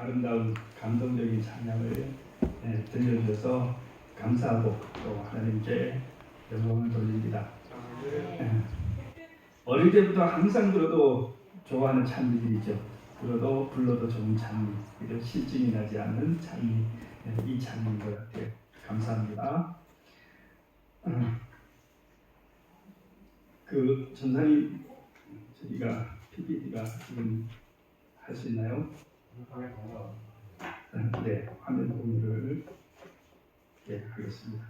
아름다운 감동적인 찬양을 들려주셔서 감사하고 또 하나님께 영광을 돌립니다. 어릴 때부터 항상 들어도 좋아하는 찬미들이죠. 불러도 좋은 찬미, 그리고 실증이 나지 않는 찬미, 이 찬미인 것 같아요. 감사합니다. 그 전사님, 저희가 PPT가 지금 할 수 있나요? 네, 화면 공유를 하겠습니다.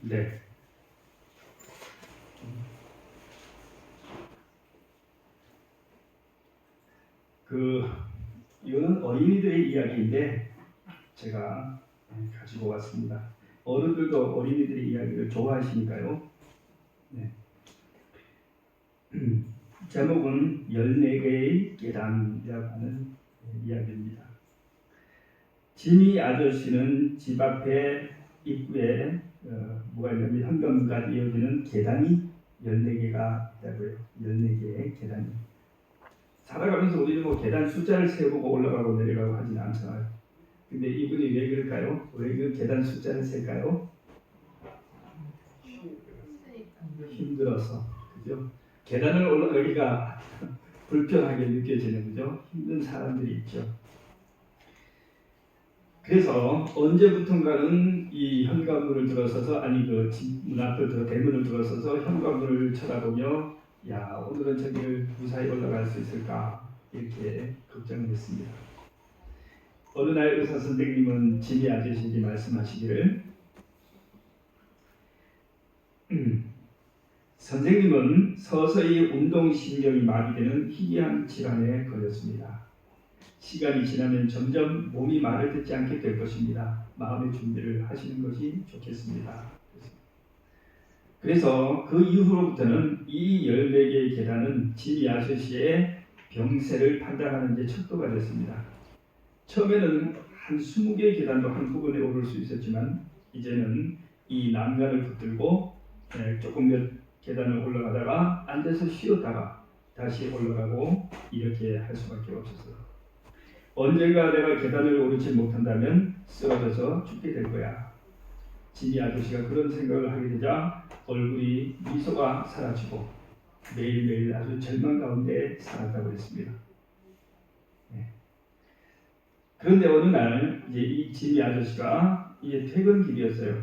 네. 이거는 어린이들의 이야기인데 제가 가지고 왔습니다. 어른들도 어린이들의 이야기를 좋아하시니까요. 네. 제목은 14개의 계단이라고 하는 이야기입니다. 지미 아저씨는 집 앞에 입구에 뭐가 있냐면 현관문까지 이어지는 계단이 14개가 있다고요. 14개의 계단이. 살아가면서 우리는 뭐 계단 숫자를 세보고 올라가고 내려가고 하진 않잖아요. 근데 이분이 왜 그럴까요? 왜 그 계단 숫자를 셀까요? 힘들어서. 그죠? 계단을 올라가기가 불편하게 느껴지는 거죠. 힘든 사람들이 있죠. 그래서 언제부턴가는 이 현관문을 들어서서 그 집 문 앞을 대문을 들어서서 현관문을 쳐다보며 야, 오늘은 저기를 무사히 올라갈 수 있을까 이렇게 걱정을 했습니다. 어느 날 의사 선생님은 지미 아저씨에게 말씀하시기를 선생님은 서서히 운동신경이 마비되는 희귀한 질환에 걸렸습니다. 시간이 지나면 점점 몸이 말을 듣지 않게 될 것입니다. 마음의 준비를 하시는 것이 좋겠습니다. 그래서 그 이후로부터는 이 14개의 계단은 지미 아저씨의 병세를 판단하는 데 척도가 됐습니다. 처음에는 한 20개의 계단도 한꺼번에 오를 수 있었지만 이제는 이 난간을 붙들고 조금 몇 계단을 올라가다가 앉아서 쉬었다가 다시 올라가고 이렇게 할 수밖에 없었어요. 언젠가 내가 계단을 오르지 못한다면 쓰러져서 죽게 될 거야. 지미 아저씨가 그런 생각을 하게 되자 얼굴이 미소가 사라지고 매일매일 아주 절망 가운데 살았다고 했습니다. 그런데 어느 날 이제 이 지미 아저씨가 이제 퇴근길이었어요.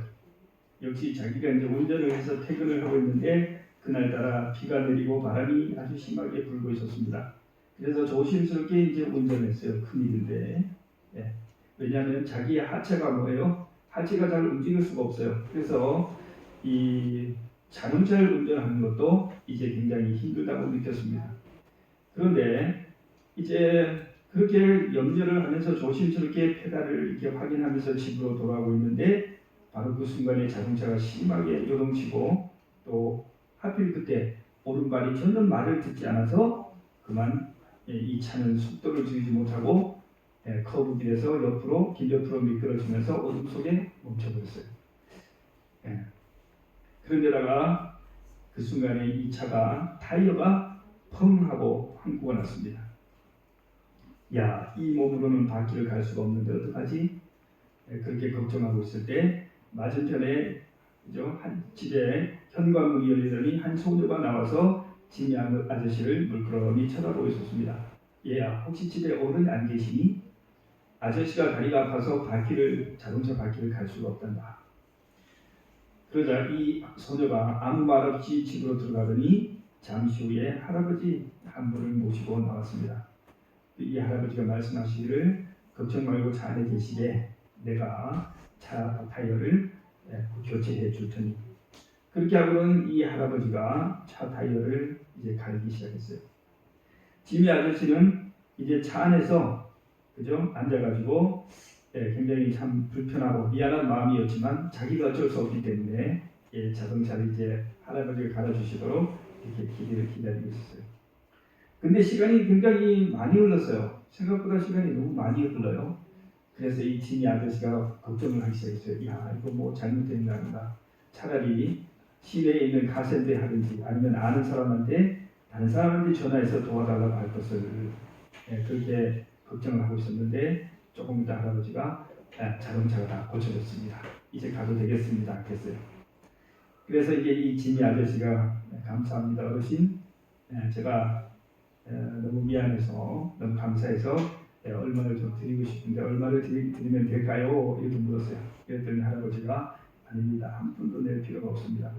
역시 자기가 이제 운전을 해서 퇴근을 하고 있는데 그날따라 비가 내리고 바람이 아주 심하게 불고 있었습니다. 그래서 조심스럽게 이제 운전했어요. 큰일인데. 왜냐하면 자기의 하체가 뭐예요? 하체가 잘 움직일 수가 없어요. 그래서 이 자동차를 운전하는 것도 이제 굉장히 힘들다고 느꼈습니다. 그런데 이제 그렇게 염려를 하면서 조심스럽게 페달을 이렇게 확인하면서 집으로 돌아오고 있는데 바로 그 순간에 자동차가 심하게 요동치고 또 하필 그때 오른발이 전혀 말을 듣지 않아서 그만 이 차는 속도를 줄이지 못하고 커브길에서 길 옆으로 미끄러지면서 어둠 속에 멈춰버렸어요. 그런데다가 그 순간에 이 차가 타이어가 펑 하고 한구가 났습니다. 야, 이 몸으로는 바퀴를 갈 수가 없는데 어떡하지? 그렇게 걱정하고 있을 때 맞은편에 한 집에 현관문이 열리더니 한 소녀가 나와서 지미 아저씨를 물끄러미 쳐다보고 있었습니다. 얘야, 혹시 집에 어른이 안 계시니? 아저씨가 다리가 아파서 자동차 바퀴를 갈 수가 없단다. 그러자 이 소녀가 아무 말 없이 집으로 들어가더니 잠시 후에 할아버지 한 분을 모시고 나왔습니다. 이 할아버지가 말씀하시기를 걱정 말고 차 안에 계시게 내가 차 타이어를 교체해 줄 테니. 그렇게 하고는 이 할아버지가 차 타이어를 이제 갈기 시작했어요. 지미 아저씨는 이제 차 안에서 앉아가지고 굉장히 참 불편하고 미안한 마음이었지만 자기가 어쩔 수 없기 때문에 자동차를 이제 할아버지가 갈아주시도록 이렇게 기다리고 있었어요. 근데 시간이 굉장히 많이 흘렀어요. 생각보다 시간이 너무 많이 흘러요. 그래서 이 지미 아저씨가 걱정을 하기 시작했어요. 야, 이거 뭐 잘못된 거 아닌가? 차라리 시내에 있는 가센터에 하든지 아니면 아는 사람한테 다른 사람한테 전화해서 도와달라고 할 것을 그렇게 걱정을 하고 있었는데 조금 있다 할아버지가 자동차가 다 고쳐졌습니다. 이제 가도 되겠습니다. 했어요. 그래서 이제 이 지미 아저씨가 감사합니다 어르신. 제가 너무 미안해서 너무 감사해서 얼마를 좀 드리고 싶은데 얼마를 드리면 될까요? 이렇게 물었어요. 그랬더니 할아버지가 아닙니다. 한 푼도 낼 필요가 없습니다.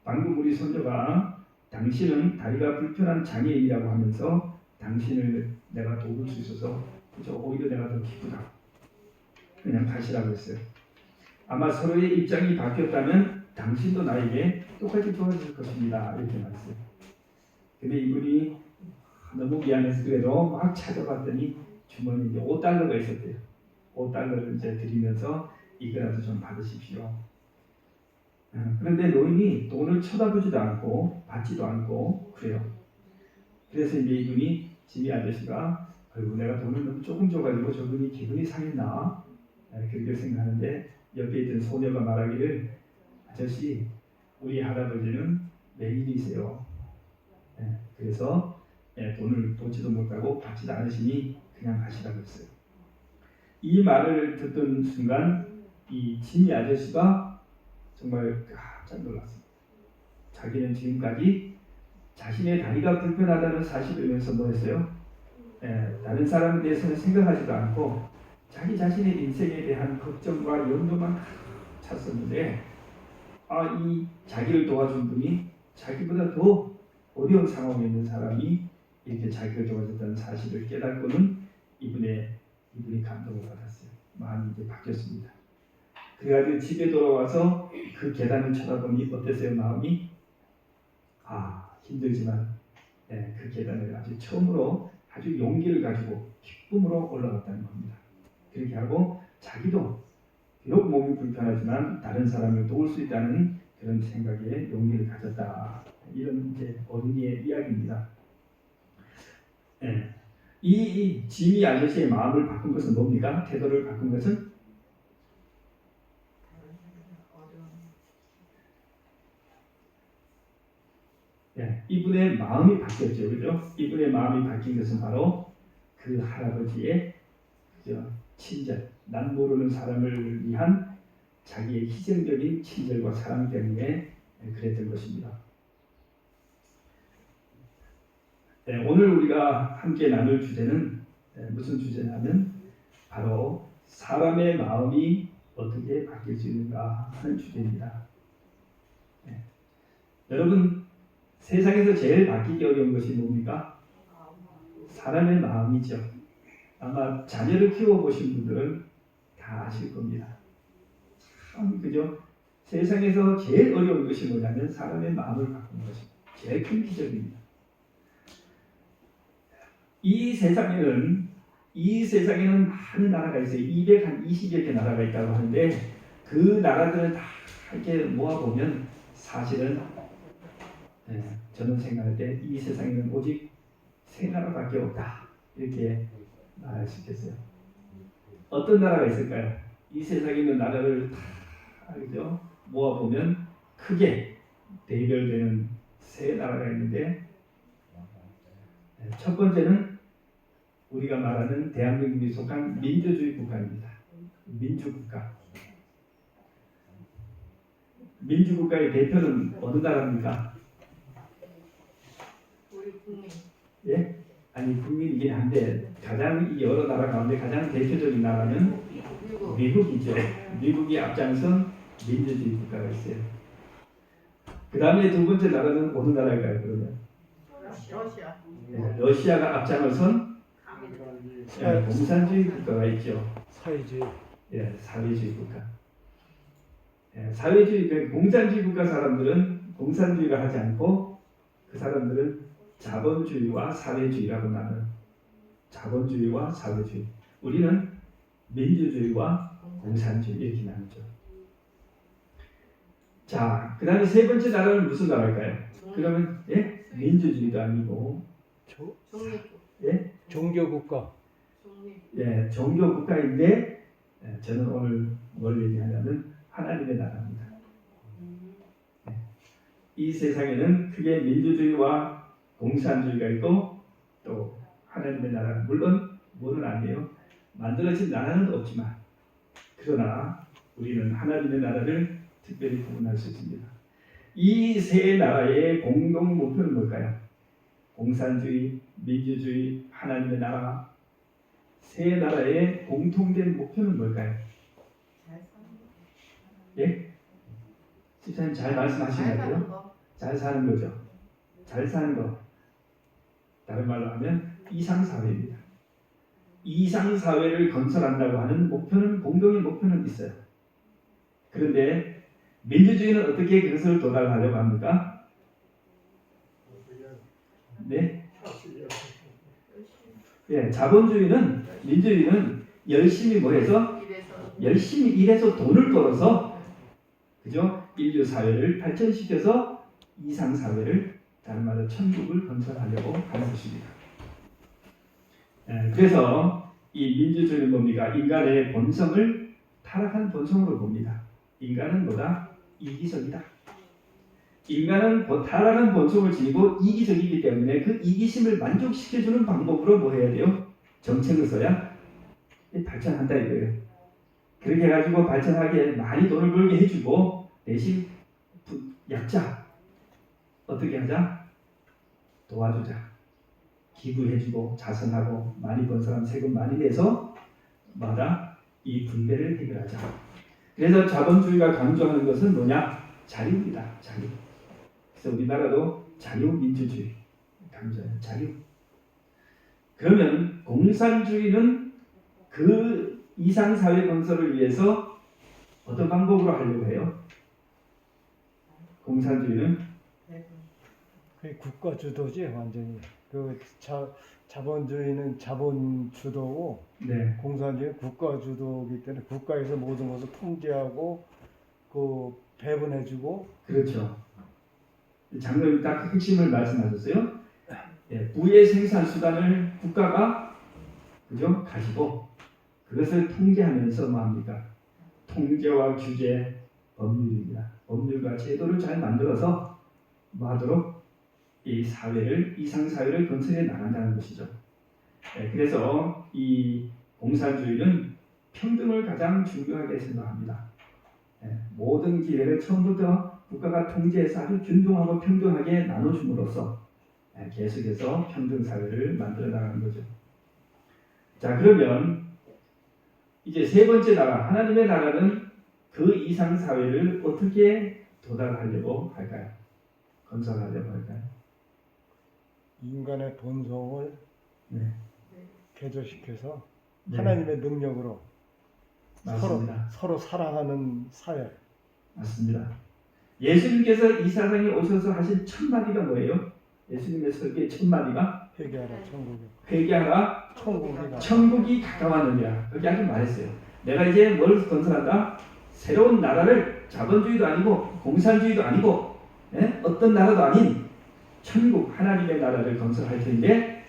방금 우리 손녀가 당신은 다리가 불편한 장애인이라고 하면서 당신을 내가 도울 수 있어서 그저 오히려 내가 더 기쁘다. 그냥 가시라고 했어요. 아마 서로의 입장이 바뀌었다면 당신도 나에게 똑같이 도와줄 것입니다. 이렇게 말했어요. 근데 이분이 너무 미안해서 그래도 막 찾아봤더니 주머니에 $5가 있었대요. $5를 이제 드리면서 이거라도 좀 받으십시오. 그런데 노인이 돈을 쳐다보지도 않고 받지도 않고 그래요. 그래서 이제 이분이 지미 아저씨가 아이고 내가 돈을 너무 조금 줘가지고 저분이 기분이 상했나 그렇게 생각하는데 옆에 있던 소녀가 말하기를 아저씨 우리 할아버지는 매일이세요. 그래서 돈을 보지도 못하고 받지도 않으시니 그냥 가시라고 했어요. 이 말을 듣던 순간 이 지미 아저씨가 정말 깜짝 놀랐습니다. 자기는 지금까지 자신의 다리가 불편하다는 사실을 알면서 뭐 했어요? 다른 사람에 대해서는 생각하지도 않고 자기 자신의 인생에 대한 걱정과 염려만 찼었는데 이 자기를 도와준 분이 자기보다 더 어려운 상황에 있는 사람이 이렇게 자기를 도와줬다는 사실을 깨닫고는 이분이 감동을 받았어요. 마음이 이제 바뀌었습니다. 그래가지고 집에 돌아와서 그 계단을 쳐다보니 어땠어요? 마음이 힘들지만 그 계단을 아주 처음으로 아주 용기를 가지고 기쁨으로 올라갔다는 겁니다. 그렇게 하고 자기도 비록 몸이 불편하지만 다른 사람을 도울 수 있다는 그런 생각에 용기를 가졌다. 이런 이제 어린이의 이야기입니다. 이 지미 아저씨의 마음을 바꾼 것은 뭡니까? 태도를 바꾼 것은 이분의 마음이 바뀌었죠. 그죠? 이분의 마음이 바뀐 것은 바로 그 할아버지의 친절, 난 모르는 사람을 위한 자기의 희생적인 친절과 사랑 때문에 그랬던 것입니다. 오늘 우리가 함께 나눌 주제는 무슨 주제냐면 바로 사람의 마음이 어떻게 바뀔 수 있는가 하는 주제입니다. 여러분 세상에서 제일 바뀌기 어려운 것이 뭡니까? 사람의 마음이죠. 아마 자녀를 키워보신 분들은 다 아실 겁니다. 그죠? 세상에서 제일 어려운 것이 뭐냐면 사람의 마음을 바꾸는 것입니다. 제일 큰 기적입니다. 이 세상에는 많은 나라가 있어요. 220여 개 나라가 있다고 하는데 그 나라들을 다 이렇게 모아보면 사실은 저는 생각할 때 이 세상에는 오직 3나라밖에 없다. 이렇게 말할 수 있겠어요. 어떤 나라가 있을까요? 이 세상에 있는 나라를 다 그죠? 모아보면 크게 대별되는 3나라가 있는데 첫 번째는 우리가 말하는 대한민국이 속한 민주주의 국가입니다. 민주국가. 민주국가의 대표는 어느 나라입니까? 우리 국민. 예? 아니 국민이긴 한데 가장 여러 나라 가운데 가장 대표적인 나라는 미국이죠. 미국이 앞장선 민주주의 국가가 있어요. 그 다음에 두 번째 나라는 어느 나라일까요? 그러면 러시아. 러시아가 앞장을 선 공산주의 국가가 있죠. 사회주의. 사회주의 국가. 사회주의 공산주의 국가 사람들은 공산주의를 하지 않고 그 사람들은 자본주의와 사회주의라고 나눠요. 자본주의와 사회주의. 우리는 민주주의와 공산주의 이렇게 나누죠. 자, 그 다음에 세 번째 나라는 무슨 나라일까요? 그러면 민주주의도 아니고 종교국가. 독립. 예, 종교 국가인데 저는 오늘 뭘 얘기하냐면 하나님의 나라입니다. 이 세상에는 크게 민주주의와 공산주의가 있고 또 하나님의 나라, 물론 뭐는 아니에요. 만들어진 나라는 없지만 그러나 우리는 하나님의 나라를 특별히 구분할 수 있습니다. 이 세 나라의 공동 목표는 뭘까요? 공산주의, 민주주의, 하나님의 나라 세 나라의 공통된 목표는 뭘까요? 잘 사는 거. 예? 집사님 잘 말씀하시는 잘 거예요? 사는 거. 잘 사는 거죠. 잘 사는 거. 다른 말로 하면 이상사회입니다. 이상사회를 건설한다고 하는 목표는 공동의 목표는 있어요. 그런데 민주주의는 어떻게 그것을 도달하려고 합니까? 네? 예, 자본주의는 민주주의는 열심히 뭐 해서 이래서 열심히 일해서 돈을 벌어서 그죠? 인류 사회를 발전시켜서 이상 사회를 다른 말로 천국을 건설하려고 하는 것입니다. 그래서 이 민주주의는 뭡니까? 인간의 본성을 타락한 본성으로 봅니다. 인간은 뭐다? 이기적이다. 인간은 타락한 본성을 지니고 이기적이기 때문에 그 이기심을 만족시켜주는 방법으로 뭐 해야 돼요? 정책을 써야 발전한다 이거예요. 그렇게 해가지고 발전하게 많이 돈을 벌게 해주고 대신 약자 어떻게 하자? 도와주자. 기부해주고 자선하고 많이 번 사람 세금 많이 내서 마다 이 분배를 해결하자. 그래서 자본주의가 강조하는 것은 뭐냐? 자유입니다. 자유. 그래서 우리나라도 자유민주주의 강조해요. 자유. 그러면 공산주의는 그 이상사회 건설을 위해서 어떤 방법으로 하려고 해요? 공산주의는 그 국가 주도지 완전히. 그 자본주의는 자본 주도고 네, 공산주의는 국가 주도이기 때문에 국가에서 모든 것을 통제하고 그 배분해주고. 그렇죠. 장로님 딱 핵심을 말씀하셨어요. 예, 부의 생산 수단을 국가가 그죠 가지고 그것을 통제하면서 뭐합니까? 통제와 규제, 법률입니다. 법률과 제도를 잘 만들어서 뭐하도록 이 사회를 이상 사회를 건설해 나간다는 것이죠. 그래서 이 공산주의는 평등을 가장 중요하게 생각합니다. 모든 기회를 처음부터 국가가 통제해서 아주 균등하고 평등하게 나눠줌으로써 계속해서 평등 사회를 만들어 나가는 거죠. 자, 그러면 이제 세 번째 나라 하나님의 나라는 그 이상 사회를 어떻게 도달하려고 할까요? 건설하려고 할까요? 인간의 본성을 네, 개조시켜서 네, 하나님의 능력으로 맞습니다. 서로 사랑하는 사회. 맞습니다. 예수님께서 이 세상에 오셔서 하신 첫 마디가 뭐예요? 예수님의 설계 첫 마디가 회개하라 천국이. 회개하라 천국이다. 천국이 가까웠느니라. 거기 아주 말했어요. 내가 이제 뭘 건설한다? 새로운 나라를 자본주의도 아니고 공산주의도 아니고 어떤 나라도 아닌 천국 하나님의 나라를 건설할 텐데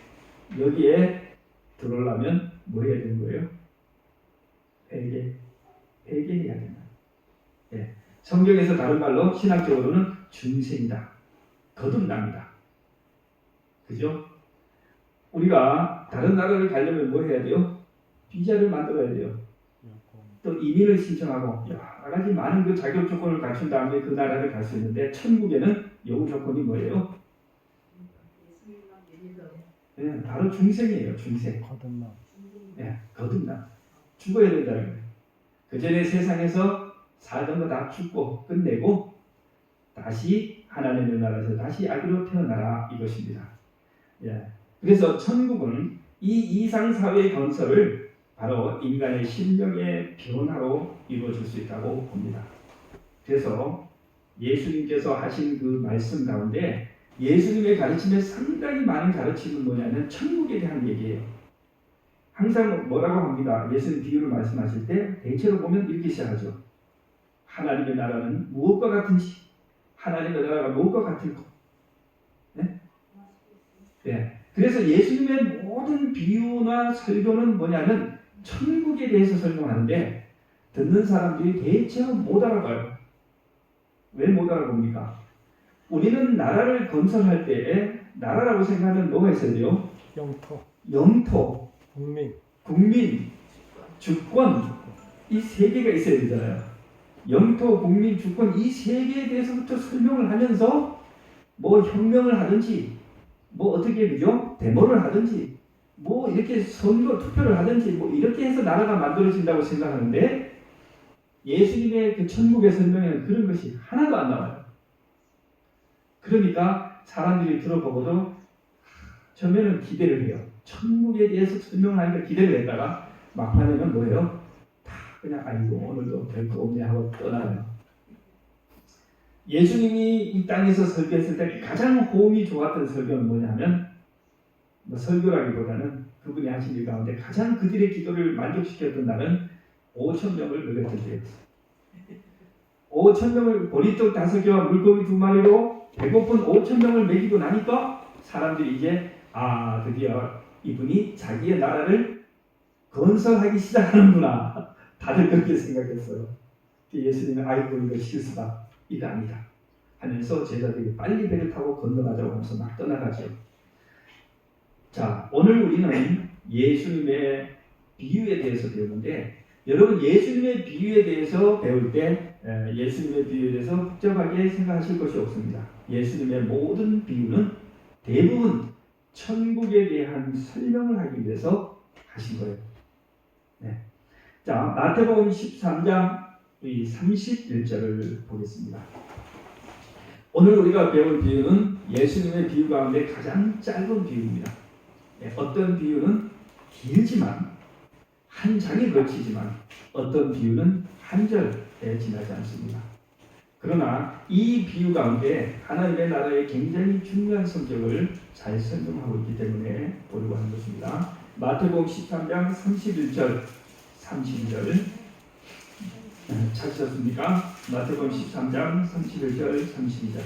여기에 들어오려면 뭐 해야 되는 거예요? 회개해야 된다. 성경에서 다른 말로 신학적으로는 중생이다. 거듭납니다. 그죠? 우리가 다른 나라를 가려면 뭐 해야 돼요? 비자를 만들어야 돼요. 또 이민을 신청하고 여러 가지 많은 그 자격 조건을 갖춘 다음에 그 나라를 갈 수 있는데 천국에는 요구 조건이 뭐예요? 바로 중생이에요. 중생. 거듭남. 거듭남. 죽어야 된다는 거예요. 그 전에 세상에서 살던 거 다 죽고 끝내고 다시 하나님의 나라에서 다시 아기로 태어나라 이것입니다. 그래서 천국은 이 이상 사회 건설을 바로 인간의 심령의 변화로 이루어질 수 있다고 봅니다. 그래서 예수님께서 하신 그 말씀 가운데 예수님의 가르침에 상당히 많은 가르침은 뭐냐면 천국에 대한 얘기예요. 항상 뭐라고 합니다. 예수님 비유를 말씀하실 때 대체로 보면 이렇게 시작하죠. 하나님의 나라는 무엇과 같은지, 하나님의 나라가 무엇과 같을까? 그래서 예수님의 모든 비유나 설교는 뭐냐면 천국에 대해서 설명하는데 듣는 사람들이 대체로 못 알아봐요. 왜 못 알아봅니까? 우리는 나라를 건설할 때 나라라고 생각하면 뭐가 있어야 돼요? 영토, 영토, 국민, 국민, 주권 이 세 개가 있어야 되잖아요. 영토, 국민, 주권 이 세 개에 대해서부터 설명을 하면서 뭐 혁명을 하든지 뭐 어떻게 그죠? 데모를 하든지 뭐 이렇게 선거 투표를 하든지 뭐 이렇게 해서 나라가 만들어진다고 생각하는데 예수님의 그 천국의 설명에는 그런 것이 하나도 안 나와요. 그러니까 사람들이 들어보고도 처음에는 기대를 해요. 천국에 대해서 설명을 하니까 기대를 했다가 막판에는 뭐예요? 다 그냥 아이고 오늘도 별거 없네 하고 떠나요. 예수님이 이 땅에서 설교했을 때 가장 호응이 좋았던 설교는 뭐냐면 뭐 설교라기보다는 그분이 하신 일 가운데 가장 그들의 기도를 만족시켰던 날은 5,000명을 먹였던 때였어요. 5,000명을 보리떡 5개와 물고기 2마리로 배고픈 5,000명을 먹이고 나니까 사람들이 이제 드디어 이분이 자기의 나라를 건설하기 시작하는구나. 다들 그렇게 생각했어요. 예수님은 아이고 이거 실수다. 이거 아니다. 하면서 제자들이 빨리 배를 타고 건너가자고 하면서 막 떠나가죠. 자, 오늘 우리는 예수님의 비유에 대해서 배우는데 여러분 예수님의 비유에 대해서 배울 때 예수님의 비유에 대해서 복잡하게 생각하실 것이 없습니다. 예수님의 모든 비유는 대부분 천국에 대한 설명을 하기 위해서 하신 거예요. 네. 자, 마태복음 13장 31절을 보겠습니다. 오늘 우리가 배울 비유는 예수님의 비유 가운데 가장 짧은 비유입니다. 네, 어떤 비유는 길지만 한 장에 걸치지만 어떤 비유는 한 절에 지나지 않습니다. 그러나 이 비유 가운데 하나님의 나라의 굉장히 중요한 성격을 잘 설명하고 있기 때문에 보려고 하는 것입니다. 마태복음 13장 31절 32절 찾으셨습니까? 마태복음 13장 31절 32절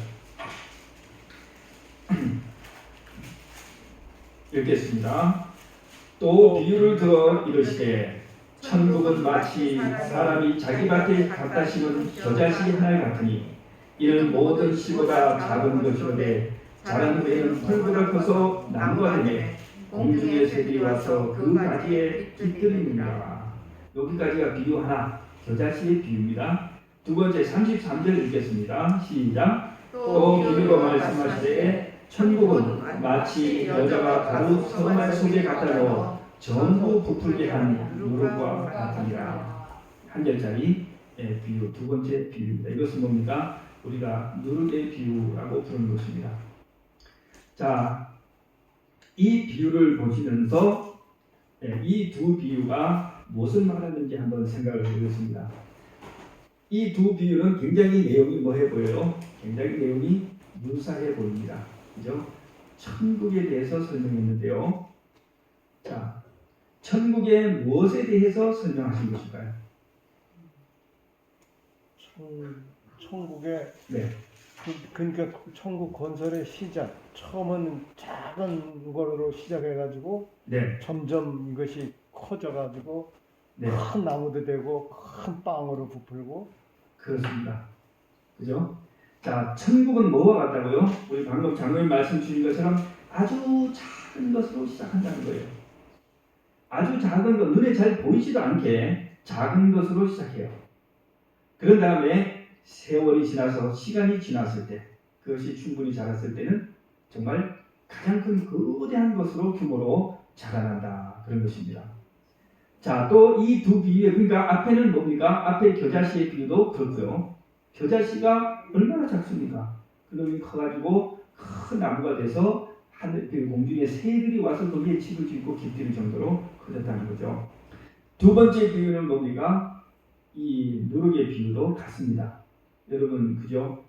읽겠습니다. 또 비유를 들어 이르시되 천국은 마치 사람이 자기 밭에 갖다 심은 겨자씨 하나 같으니 이는 모든 씨보다 작은 것이로되 자란 후에는 풀보다 커서 나무가 되매 공중의 새들이 와서 그 가지에 깃들이느니라. 여기까지가 비유 하나, 겨자씨의 비유입니다. 두 번째 33절 읽겠습니다. 시작. 또 비유로 말씀하시되 천국은 마치 여자가 가루 서말 속에 갖다 넣어 전부 부풀게 한 누룩과 같으니라. 한 절짜리 비유, 두 번째 비유입니다. 이것은 뭡니까? 우리가 누룩의 비유라고 부르는 것입니다. 자, 이 비유를 보시면서 이 두 비유가 무엇을 말하는지 한번 생각을 해보겠습니다. 이 두 비유는 굉장히 내용이 뭐해 보여요? 굉장히 내용이 유사해 보입니다. 그죠? 천국에 대해서 설명했는데요. 자, 천국의 무엇에 대해서 설명하신 것일까요? 천국의 네. 그러니까 천국 건설의 시작 처음은 작은 거로 시작해가지고 네. 점점 이것이 커져가지고 네. 큰 나무도 되고 큰 빵으로 부풀고 그렇습니다. 그죠? 자, 천국은 뭐와 같다고요? 우리 방금 장로님 말씀 주신 것처럼 아주 작은 것으로 시작한다는 거예요. 아주 작은 것, 눈에 잘 보이지도 않게 작은 것으로 시작해요. 그런 다음에 세월이 지나서 시간이 지났을 때 그것이 충분히 자랐을 때는 정말 가장 큰 거대한 것으로 규모로 자라난다. 그런 것입니다. 자, 또 이 두 비유, 그러니까 앞에는 뭡니까? 앞에 겨자씨의 비유도 그렇고요. 겨자씨가 얼마나 작습니까? 그놈이 커가지고 큰 나무가 돼서 하늘, 그 공중에 새들이 와서 거기에 집을 짓고 깃들 정도로 커졌다는 거죠. 두 번째 비유는 뭡니까? 이 누룩의 비유도 같습니다. 여러분, 그죠?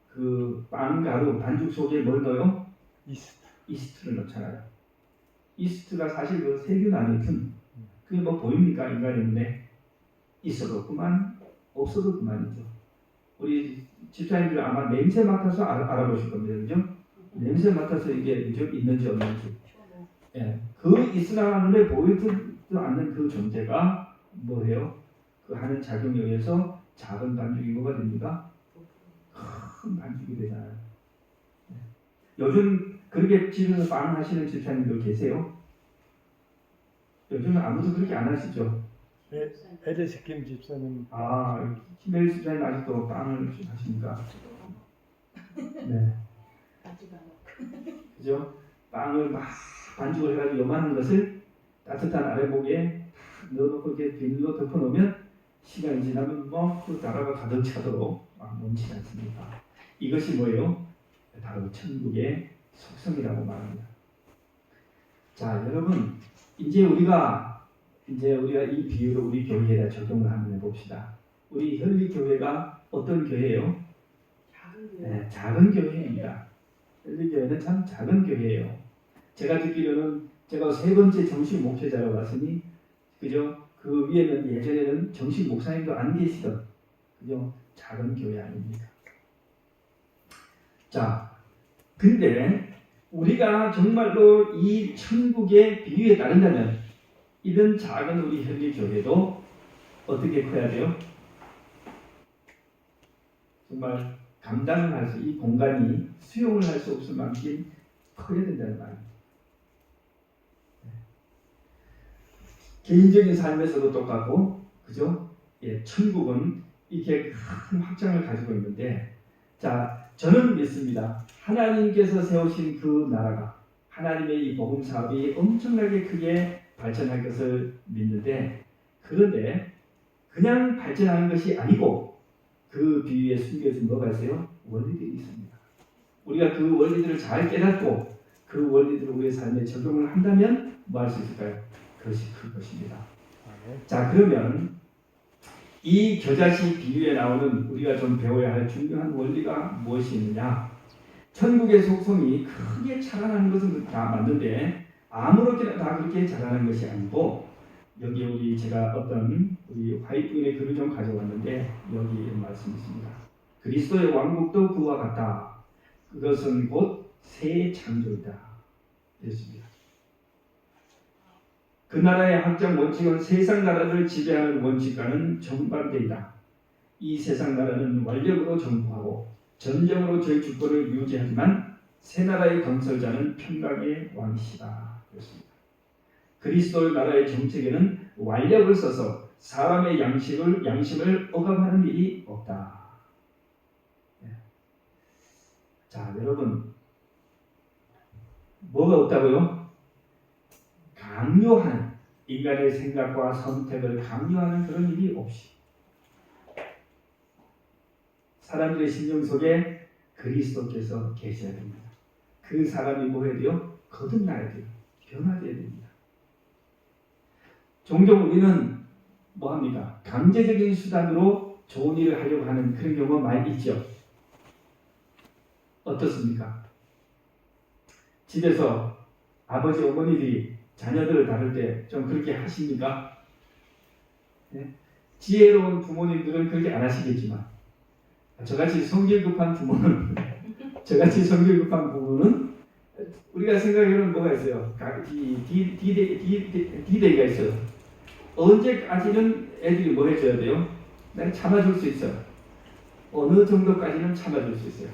그 빵가루, 반죽 속에 뭘 넣어요? 이스트를 넣잖아요. 이스트가 사실 그 세균 아니든 그게 뭐 보입니까? 인간의 눈에 있어도 그만, 없어도 그만이죠. 우리 집사님들 아마 냄새 맡아서 알아보실 겁니다. 그죠? 냄새 맡아서 이게 그죠? 있는지 없는지. 예, 그 있으나 눈에 보이지도 않는 그 존재가 뭐예요? 그 하는 작용에 의해서 작은 반죽이 뭐가 됩니까? 큰 반죽이 되잖아요. 예. 요즘 그렇게 집에서 빵 하시는 집사님들 계세요? 요즘은 아무도 그렇게 안 하시죠? 에리스 김 집사님. 아, 김혜일 집사님 아직도 빵을 하십니까? 네. 그죠? 빵을 막 반죽을 해가지고 요만한 것을 따뜻한 아래목에 넣어놓고 이렇게 비닐로 덮어놓으면 시간이 지나면 그 나라가 가득 차도록 막 넘치지 않습니까? 이것이 뭐예요? 바로 천국의 속성이라고 말합니다. 자, 여러분, 이제 우리가 이 비유를 우리 교회에다 적용을 한번 해봅시다. 우리 현리교회가 어떤 교회예요? 네, 작은 교회입니다. 현리교회는 참 작은 교회예요. 제가 듣기로는 제가 3번째 정식 목회자로 왔으니 그죠? 그 위에는 예전에는 정식 목사님도 안 계시던 그죠? 작은 교회 아닙니까? 자, 근데 우리가 정말로 이 천국의 비유에 따른다면 이런 작은 우리 현리교회도 어떻게 커야 돼요? 정말 감당을 할 수, 이 공간이 수용을 할 수 없을 만큼 커야 된다는 말입니다. 개인적인 삶에서도 똑같고, 그죠? 예, 천국은 이렇게 큰 확장을 가지고 있는데, 자, 저는 믿습니다. 하나님께서 세우신 그 나라가, 하나님의 이 복음 사업이 엄청나게 크게 발전할 것을 믿는데, 그런데 그냥 발전하는 것이 아니고, 그 비유에 숨겨진 뭐가 있어요? 원리들이 있습니다. 우리가 그 원리들을 잘 깨닫고, 그 원리들을 우리의 삶에 적용을 한다면 뭐 할 수 있을까요? 그것이 클 것입니다. 자, 그러면 이 겨자씨 비유에 나오는 우리가 좀 배워야 할 중요한 원리가 무엇이 있느냐? 천국의 속성이 크게 자라나는 것은 다 맞는데 아무렇게나 다 그렇게 자라는 것이 아니고 여기 제가 어떤 우리 화이트인의 글을 좀 가져왔는데 여기 말씀이 있습니다. 그리스도의 왕국도 그와 같다. 그것은 곧 새 창조이다. 됐습니다. 그 나라의 확장 원칙은 세상 나라를 지배하는 원칙과는 정반대이다. 이 세상 나라는 완력으로 정부하고 전쟁으로 제 주권을 유지하지만 새 나라의 건설자는 평강의 왕이시다. 그렇습니다. 그리스도의 나라의 정책에는 완력을 써서 사람의 양심을 억압하는 일이 없다. 네. 자, 여러분, 뭐가 없다고요? 강요하는 인간의 생각과 선택을 강요하는 그런 일이 없이 사람들의 심령 속에 그리스도께서 계셔야 됩니다. 그 사람이 뭐 해야 돼요? 거듭나야 돼요. 변화되어야 됩니다. 종종 우리는 뭐 합니까? 강제적인 수단으로 좋은 일을 하려고 하는 그런 경우가 많이 있죠. 어떻습니까? 집에서 아버지 어머니들이 자녀들을 다룰 때 좀 그렇게 하십니까? 네? 지혜로운 부모님들은 그렇게 안 하시겠지만 저같이 성질 급한 부모는 우리가 생각에는 뭐가 있어요? 디데이가 있어요. 언제까지는 애들이 뭐 해줘야 돼요? 난 참아줄 수 있어요. 어느 정도까지는 참아줄 수 있어요.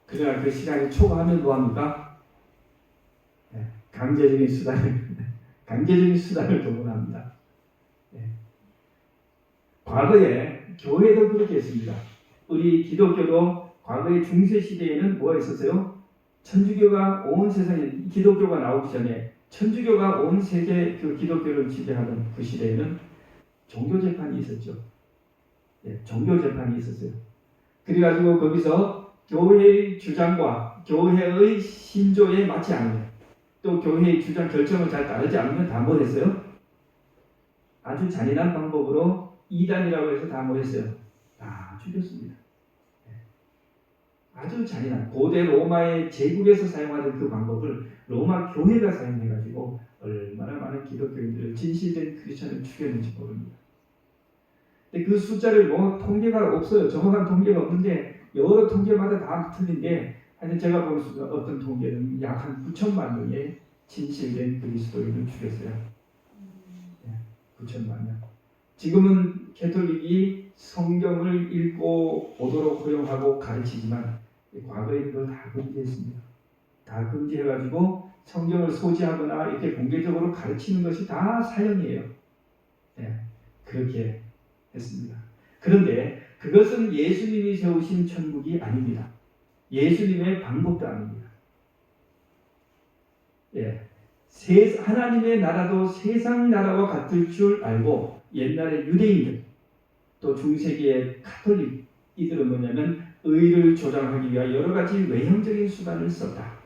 그러나 그 시간이 초과하면 뭐합니까? 네, 강제적인 수단을 동원합니다. 네. 과거에 교회도 그렇게 했습니다. 우리 기독교도 과거의 중세 시대에는 뭐가 있었어요? 천주교가 온 세상에 기독교가 나오기 전에 천주교가 온 세계 그 기독교를 지배하던 그 시대에는 종교 재판이 있었죠. 네, 종교 재판이 있었어요. 그래가지고 거기서 교회의 주장과 교회의 신조에 맞지 않으면 또 교회의 주장 결정을 잘 따르지 않으면 다 못했어요. 아주 잔인한 방법으로 이단이라고 해서 다 못했어요. 다 죽였습니다. 아주 잔인한 고대 로마의 제국에서 사용하던 그 방법을 로마 교회가 사용해가지고 얼마나 많은 기독교인들을 진실된 크리스천을 죽였는지 모릅니다. 근데 그 숫자를 뭐 통계가 없어요. 정확한 통계가 없는데 여러 통계마다 다 틀린데 하여튼 제가 볼 수 있는 어떤 통계는 약 한 9천만 명의 진실된 그리스도인을 죽였어요. 9천만 명. 지금은 캐톨릭이 성경을 읽고 보도록 허용하고 가르치지만 과거에 그걸 다 금지했습니다. 다 금지해가지고 성경을 소지하거나 이렇게 공개적으로 가르치는 것이 다 사형이에요. 그렇게 했습니다. 그런데 그것은 예수님이 세우신 천국이 아닙니다. 예수님의 방법도 아닙니다. 하나님의 나라도 세상 나라와 같을 줄 알고 옛날에 유대인들 또 중세기의 카톨릭 이들은 뭐냐면 의를 조장하기 위한 여러 가지 외형적인 수단을 썼다.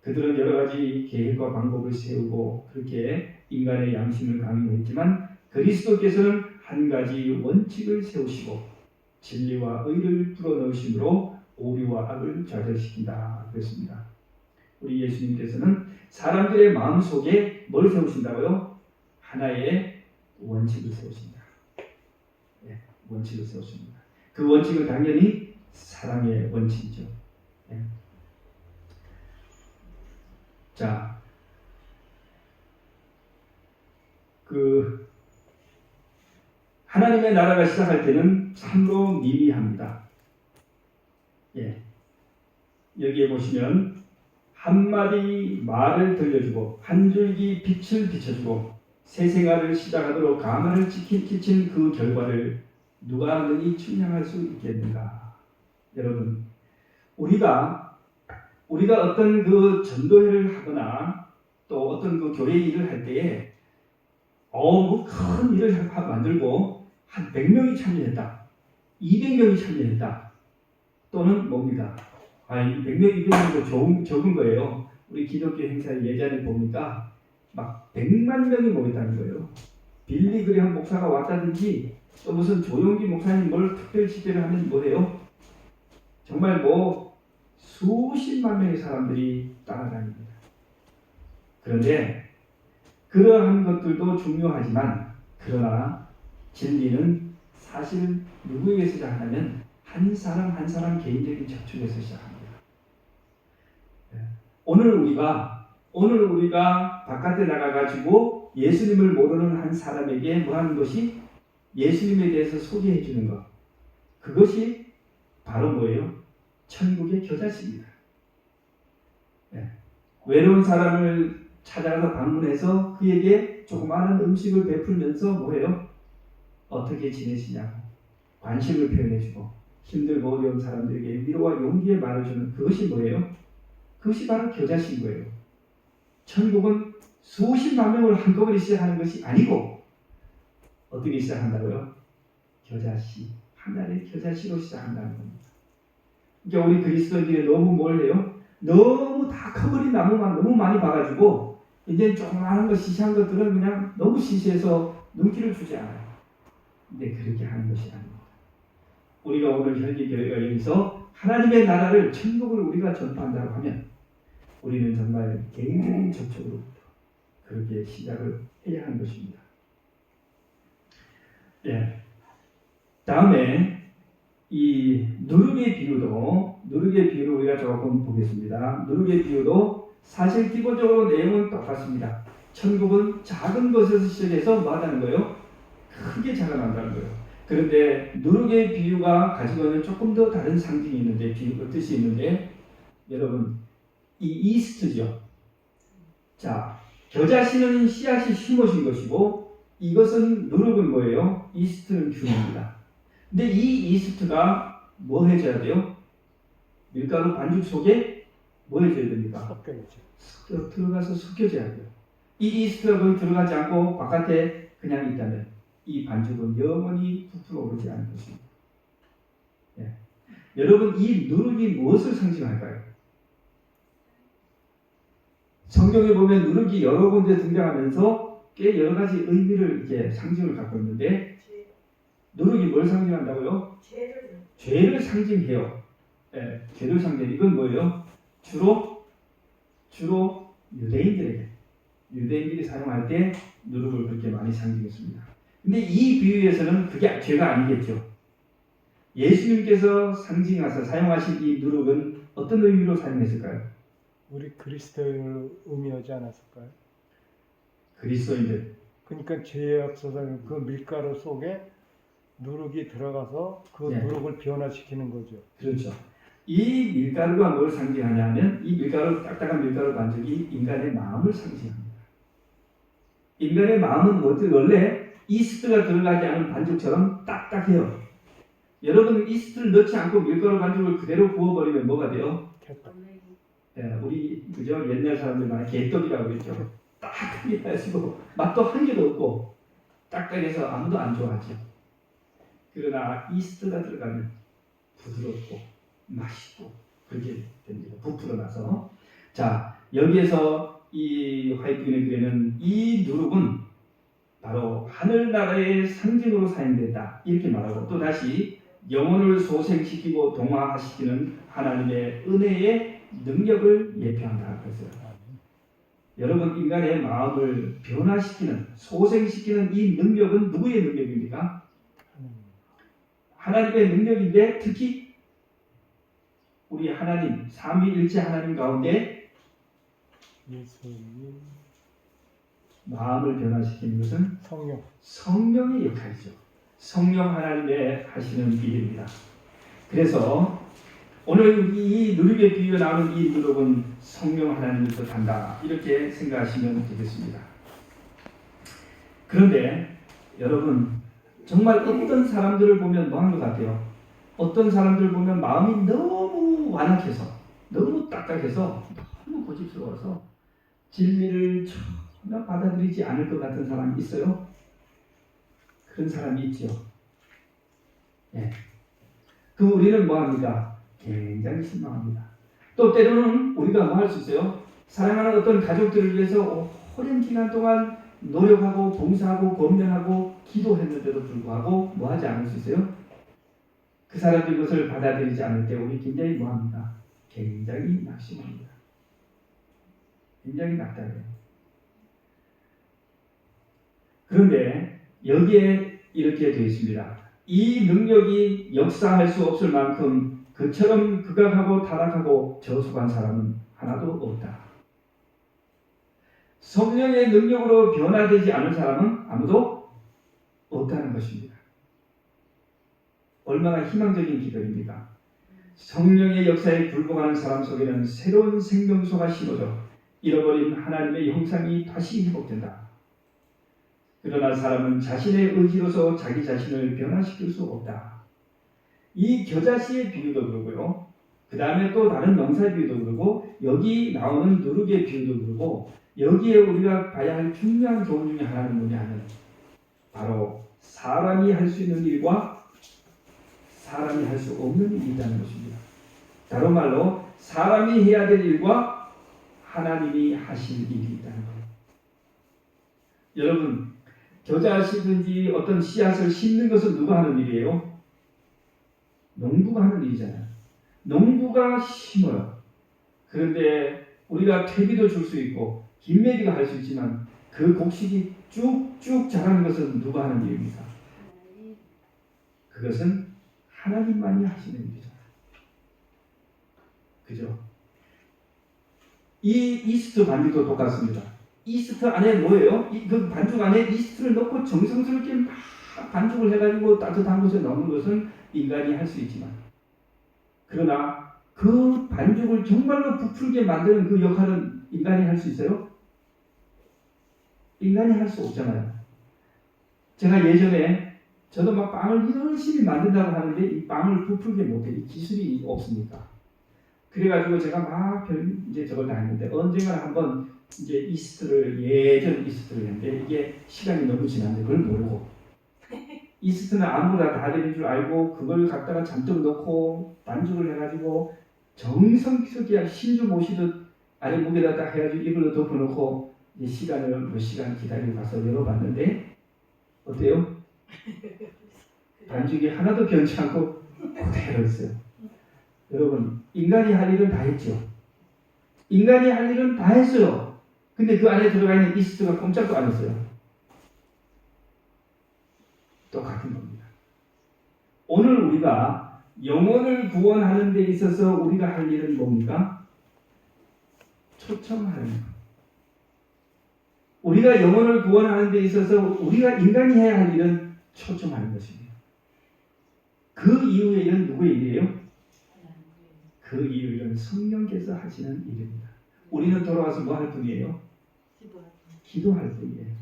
그들은 여러 가지 계획과 방법을 세우고 그렇게 인간의 양심을 강요했지만 그리스도께서는 한 가지 원칙을 세우시고 진리와 의를 불어넣으심으로 오류와 악을 좌절시킨다 그랬습니다. 우리 예수님께서는 사람들의 마음속에 뭘 세우신다고요? 하나의 원칙을 세우십니다. 원칙을 세우십니다. 그 원칙은 당연히 사랑의 원칙이죠. 자, 하나님의 나라가 시작할 때는 참으로 미미합니다. 여기에 보시면 한마디 말을 들려주고 한 줄기 빛을 비춰주고 새 생활을 시작하도록 가만을 끼친 그 결과를 누가 능히 측량할 수 있겠는가? 여러분, 우리가 어떤 그 전도회를 하거나 또 어떤 그 교회 일을 할 때에 큰 일을 만들고 한 100명이 참여했다, 200명이 참여했다, 또는 뭡니다. 100명, 200명도 적은 거예요. 우리 기독교 행사 예전에 보니까 막 100만 명이 모였다는 거예요. 빌리 그레이엄 목사가 왔다든지 또 무슨 조용기 목사님 뭘 특별 취재를 하면 뭐예요? 정말 수십만 명의 사람들이 따라다닙니다. 그런데 그러한 것들도 중요하지만 그러나 진리는 사실 누구에게서 시작하냐면 한 사람 한 사람 개인적인 접촉에서 시작합니다. 오늘 우리가 바깥에 나가가지고 예수님을 모르는 한 사람에게 뭐 하는 것이 예수님에 대해서 소개해 주는 것. 그것이 바로 뭐예요? 천국의 겨자씨입니다. 외로운 사람을 찾아가서 방문해서 그에게 조그마한 음식을 베풀면서 뭐예요? 어떻게 지내시냐고 관심을 표현해주고 힘들고 어려운 사람들에게 위로와 용기의 말을 주는 그것이 뭐예요? 그것이 바로 겨자씨인 거예요. 천국은 수십만 명을 한꺼번에 시작하는 것이 아니고 어떻게 시작한다고요? 겨자씨, 하나의 겨자씨로 시작한다는 겁니다. 그러니까 우리 그리스도인들이 너무 뭘 해요? 너무 다 커버린 나무만 너무 많이 봐가지고 이제 조그마한 거 시시한 것들은 그냥 너무 시시해서 눈길을 주지 않아요. 근데 그렇게 하는 것이 아닙니다. 우리가 오늘 현지교회가 여기서 하나님의 나라를, 천국을 우리가 전파한다고 하면 우리는 정말 개인적인 접촉으로부터 그렇게 시작을 해야 하는 것입니다. 다음에 이 누룩의 비유를 우리가 조금 보겠습니다. 누룩의 비유도 사실 기본적으로 내용은 똑같습니다. 천국은 작은 것에서 시작해서 뭐 하다는 거예요? 크게 자라난다는 거예요. 그런데 누룩의 비유가 가지고 있는 조금 더 다른 상징이 있는데, 뜻이 있는데, 여러분, 이 이스트죠. 자, 겨자씨는 씨앗이 심어진 것이고, 이것은 누룩은 뭐예요? 이스트는 균입니다. 근데 이 이스트가 뭐 해줘야 돼요? 밀가루 반죽 속에 뭐 해줘야 됩니까? 들어가서 섞여져야 돼요. 이 이스트가 거기 들어가지 않고 바깥에 그냥 있다면 이 반죽은 영원히 부풀어 오르지 않을 것입니다. 여러분, 이 누룩이 무엇을 상징할까요? 성경에 보면 누룩이 여러 군데 등장하면서 꽤 여러 가지 의미를 이렇게 상징을 갖고 있는데, 누룩이 뭘 상징한다고요? 죄를 상징해요. 죄를 상징해. 이건 뭐예요? 주로 유대인들이 사용할 때 누룩을 그렇게 많이 상징했습니다. 근데 이 비유에서는 그게 죄가 아니겠죠. 예수님께서 사용하신 이 누룩은 어떤 의미로 사용했을까요? 우리 그리스도인을 의미하지 않았을까요? 그리스도인들. 그러니까 죄악소상 그 밀가루 속에 누룩이 들어가서 그 네. 누룩을 변화시키는 거죠. 그렇죠. 이 밀가루가 뭘 상징하냐면 이 밀가루 딱딱한 밀가루 반죽이 인간의 마음을 상징합니다. 인간의 마음은 원래 이스트가 들어가지 않은 반죽처럼 딱딱해요. 여러분 이스트를 넣지 않고 밀가루 반죽을 그대로 부어버리면 뭐가 돼요? 예, 우리 그죠? 옛날 사람들 말에 개떡이라고 그랬죠. 딱하게 해가지고 맛도 한 개도 없고 딱딱해서 아무도 안 좋아하죠. 그러나 이스트가 들어가면 부드럽고 맛있고 그렇게 됩니다. 부풀어 나서. 자, 여기에서 이 화이트윈의 글에는 이 누룩은 바로 하늘나라의 상징으로 사용된다 이렇게 말하고 또 다시 영혼을 소생시키고 동화시키는 하나님의 은혜의 능력을 예표한다 그랬어요. 여러분 인간의 마음을 변화시키는 소생시키는 이 능력은 누구의 능력입니까? 하나님의 능력인데 특히 우리 하나님 삼위일체 하나님 가운데 예수님 마음을 변화시키는 것은 성령 성령의 역할이죠. 성령 하나님의 하시는 일입니다. 그래서 오늘 이 누룩의 비유에 나오는 이 누룩은 성령 하나님이 뜻한다 이렇게 생각하시면 되겠습니다. 그런데 여러분 정말 어떤 사람들을 보면 뭐 하는 것 같아요? 어떤 사람들을 보면 마음이 너무 완악해서 너무 딱딱해서 너무 고집스러워서 진리를 전혀 받아들이지 않을 것 같은 사람이 있어요? 그런 사람이 있죠. 예. 그 우리는 뭐 합니까? 굉장히 실망합니다. 또 때로는 우리가 뭐 할 수 있어요? 사랑하는 어떤 가족들을 위해서 오랜 기간 동안 노력하고 봉사하고 권면하고 기도했는데도 불구하고 뭐 하지 않을 수 있어요? 그 사람들이 그것을 받아들이지 않을 때 우리 굉장히 뭐 합니까? 굉장히 낙심합니다. 굉장히 낙담해요. 그런데 여기에 이렇게 되어 있습니다. 이 능력이 역사할 수 없을 만큼 그처럼 극악하고 타락하고 저속한 사람은 하나도 없다. 성령의 능력으로 변화되지 않은 사람은 아무도 없다는 것입니다. 얼마나 희망적인 기도입니까? 성령의 역사에 굴복하는 사람 속에는 새로운 생명소가 심어져 잃어버린 하나님의 형상이 다시 회복된다. 그러나 사람은 자신의 의지로서 자기 자신을 변화시킬 수 없다. 이 겨자씨의 비유도 그러고요. 그 다음에 또 다른 명사 비유도 그러고 여기 나오는 누룩의 비유도 그러고 여기에 우리가 봐야 할 중요한 교훈 중에 하나는 뭐냐면 바로 사람이 할 수 있는 일과 사람이 할 수 없는 일이 있다는 것입니다. 다른 말로 사람이 해야 될 일과 하나님이 하실 일이 있다는 거예요. 여러분 겨자씨든지 어떤 씨앗을 심는 것은 누가 하는 일이에요? 농부가 하는 일이잖아요. 농부가 심어요. 그런데 우리가 퇴비도 줄 수 있고 김매기가 할 수 있지만 그 곡식이 쭉쭉 자라는 것은 누가 하는 일입니까? 그것은 하나님만이 하시는 일이잖아요. 그죠? 이 이스트 반죽도 똑같습니다. 이스트 안에 뭐예요? 그 반죽 안에 이스트를 넣고 정성스럽게 막 반죽을 해가지고 따뜻한 곳에 넣는 것은 인간이 할 수 있지만 그러나 그 반죽을 정말로 부풀게 만드는 그 역할은 인간이 할 수 있어요? 인간이 할 수 없잖아요. 제가 예전에 저도 막 빵을 열심히 만든다고 하는데 이 빵을 부풀게 못해. 이 기술이 없으니까. 그래가지고 제가 막 이제 저걸 다 했는데 언젠가 한번 이제 예전 이스트를 했는데 이게 시간이 너무 지났는데 그걸 모르고 이스트는 아무나 다 되는 줄 알고 그걸 갖다가 잔뜩 넣고 반죽을 해가지고 정성스럽게 신주 모시듯 아래 무게다 딱 해가지고 이걸로 덮어놓고 이 시간을 몇 시간 기다리고 가서 열어봤는데 어때요? 반죽이 하나도 변치 않고 그대로 있어요. 여러분 인간이 할 일은 다 했죠. 인간이 할 일은 다 했어요. 근데 그 안에 들어가 있는 이스트가 꼼짝도 안 했어요. 똑같은 겁니다. 오늘 우리가 영혼을 구원하는 데 있어서 우리가 할 일은 뭡니까? 초청하는 것. 우리가 영혼을 구원하는 데 있어서 우리가 인간이 해야 할 일은 초청하는 것입니다. 그 이후의 일은 누구의 일이에요? 그 이후의 일은 성령께서 하시는 일입니다. 우리는 돌아와서 뭐 할 뿐이에요? 기도할 뿐이에요.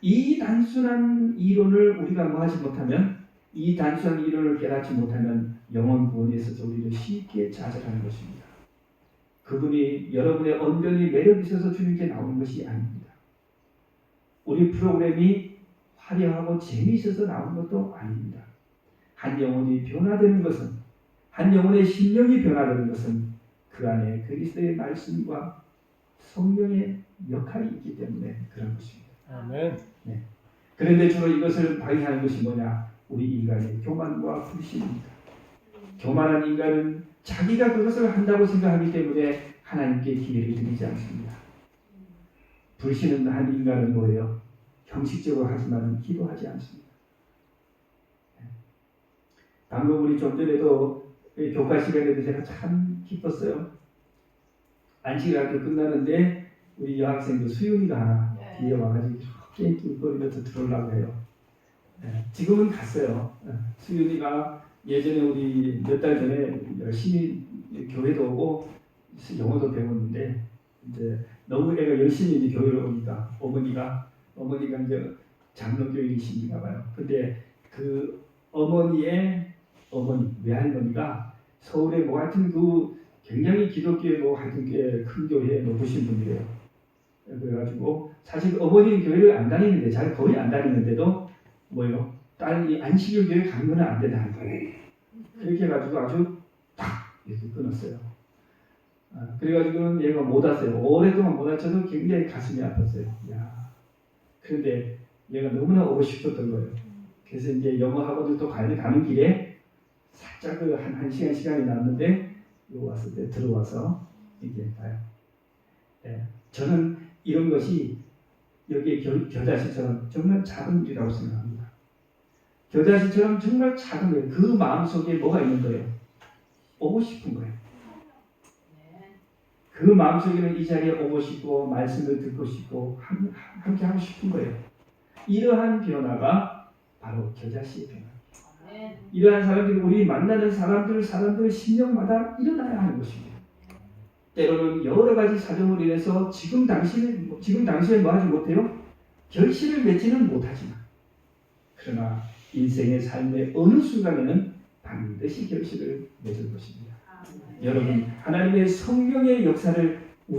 이 단순한 이론을 우리가 뭐 하지 못하면, 이 단순한 이론을 깨닫지 못하면 영혼 구원에 있어서 우리를 쉽게 좌절하는 것입니다. 그분이 여러분의 언변이 매력 있어서 주님께 나오는 것이 아닙니다. 우리 프로그램이 화려하고 재미있어서 나오는 것도 아닙니다. 한 영혼이 변화되는 것은, 한 영혼의 심령이 변화되는 것은 그 안에 그리스도의 말씀과 성령의 역할이 있기 때문에 그런 것입니다. 아멘. 그런데 주로 이것을 방해하는 것이 뭐냐? 우리 인간의 교만과 불신입니다. 교만한 인간은 자기가 그것을 한다고 생각하기 때문에 하나님께 기회를 드리지 않습니다. 불신은 한 인간은 뭐예요? 형식적으로 하지만 기도하지 않습니다. 방금 우리 좀 전에도 교과 시간에도 제가 참 기뻤어요. 안식일학교 끝나는데 우리 여학생도 수윤이가 하나 뒤에 와가지고 깽깽거리면서 들어오려고 해요. 지금은 갔어요. 수윤이가 예전에 우리 몇 달 전에 열심히 교회도 오고 영어도 배웠는데 이제 너무 애가 열심히 이제 교회를 오니까 어머니가 이제 장로교인이신가 봐요. 근데 그 어머니의 어머니 외할머니가 서울에 뭐 하여튼 그 굉장히 기독교에 뭐 하여튼 꽤 큰 교회에 높으신 분이래요. 그래가지고 사실 어머니는 교회를 안 다니는데 잘 거의 안 다니는데도 뭐요? 딸이 안식일 교회 가는 건 안 된다는 거예요. 그렇게 해가지고 아주 딱 이렇게 끊었어요. 그래가지고는 얘가 못 왔어요. 오랫동안 못 왔어도 굉장히 가슴이 아팠어요. 야. 그런데 얘가 너무나 오고 싶었던 거예요. 그래서 이제 영어 학원을 또 가는 길에 살짝 그 한 시간이 남는데 요 왔을 때 들어와서 이제 봐요. 저는 이런 것이 여기 겨자씨처럼 정말 작은 일이라고 생각합니다. 겨자씨처럼 정말 작은 거예요. 그 마음속에 뭐가 있는 거예요? 오고 싶은 거예요. 그 마음속에는 이 자리에 오고 싶고 말씀을 듣고 싶고 함께 하고 싶은 거예요. 이러한 변화가 바로 겨자씨의 변화입니다. 이러한 사람들이 우리 만나는 사람들 심령마다 일어나야 하는 것입니다. 때로는 여러 가지 사정으로 인해서 지금 당시에 뭐 하지 못해요? 결실을 맺지는 못하지만, 그러나 인생의 삶의 어느 순간에는 반드시 결실을 맺을 것입니다. 여러분, 하나님의 성령의 역사를